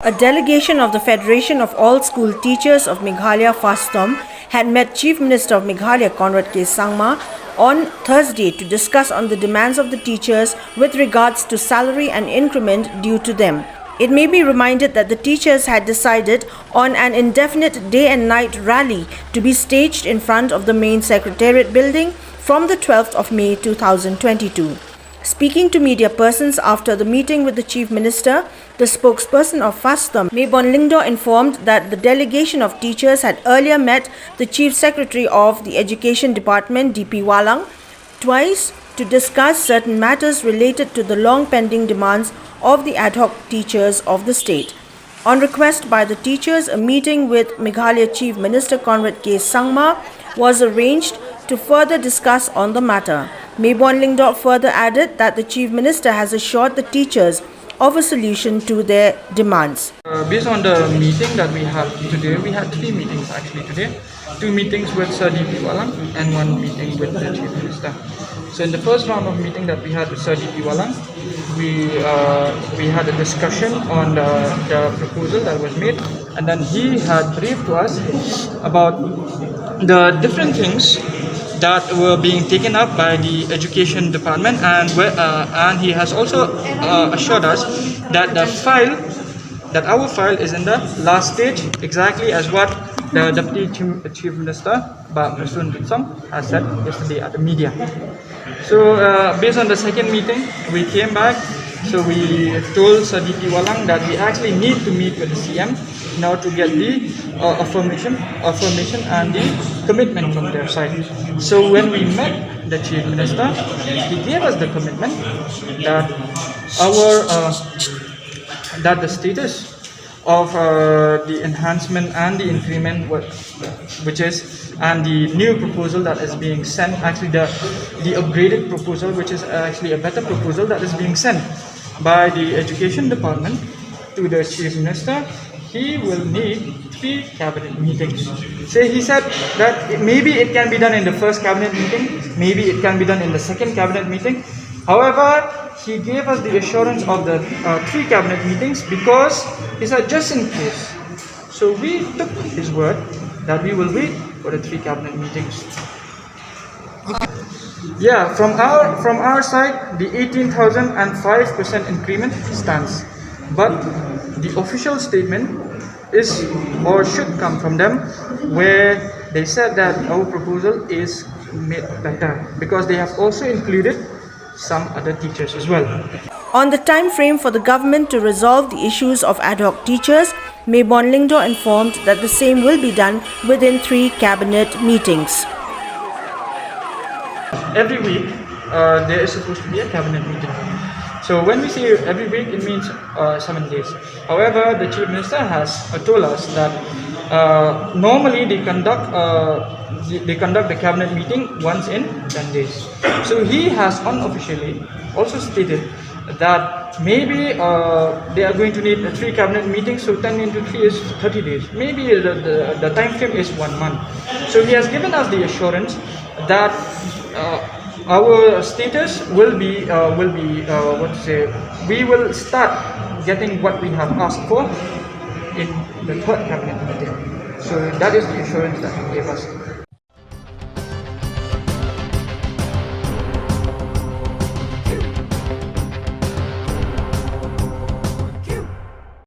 A delegation of the Federation of All School Teachers of Meghalaya FASTOM had met Chief Minister of Meghalaya Conrad K Sangma on Thursday to discuss on the demands of the teachers with regards to salary and increment due to them. It may be reminded that the teachers had decided on an indefinite day and night rally to be staged in front of the main Secretariat building from the 12th of May 2022. Speaking to media persons after the meeting with the Chief Minister, the spokesperson of FASTOM, Lingdo, informed that the delegation of teachers had earlier met the Chief Secretary of the Education Department, DP Walang, twice to discuss certain matters related to the long-pending demands of the ad hoc teachers of the state. On request by the teachers, a meeting with Meghalaya Chief Minister Conrad K Sangma was arranged to further discuss on the matter. Lingdo further added that the Chief Minister has assured the teachers of a solution to their demands. Based on the meeting that we had today, we had 3 meetings actually today. 2 meetings with Sir DP Walang and 1 meeting with the Chief Minister. So in the first round of meeting that we had with Sir DP Walang, we had a discussion on the proposal that was made, and then he had briefed to us about the different things that were being taken up by the education department, and he has also assured us that our file is in the last stage, exactly as what the Deputy Chief Minister, has said yesterday at the media. So based on the second meeting, we came back. So we told Sir DP Walang that we actually need to meet with the CM now to get the affirmation and the commitment from their side. So when we met the Chief Minister, he gave us the commitment that that the status of the enhancement and the increment, and the new proposal that is being sent, actually the upgraded proposal, which is actually a better proposal that is being sent by the Education Department to the Chief Minister, he will need 3 cabinet meetings. So he said that maybe it can be done in the first cabinet meeting, maybe it can be done in the second cabinet meeting. However, he gave us the assurance of the 3 cabinet meetings because he said just in case. So we took his word that we will wait for the 3 cabinet meetings. Yeah, from our side, the 18,005% increment stands, but the official statement is or should come from them, where they said that our proposal is made better because they have also included some other teachers as well. On the time frame for the government to resolve the issues of ad hoc teachers, Lingdo informed that the same will be done within 3 cabinet meetings. Every week, there is supposed to be a cabinet meeting. So when we say every week, it means 7 days. However, the Chief Minister has told us that normally they conduct the cabinet meeting once in 10 days. So he has unofficially also stated that maybe they are going to need 3 cabinet meetings, so 10 into 3 is 30 days. Maybe the time frame is 1 month. So he has given us the assurance that our status will be we will start getting what we have asked for in the 3rd cabinet meeting. So that is the assurance that he gave us.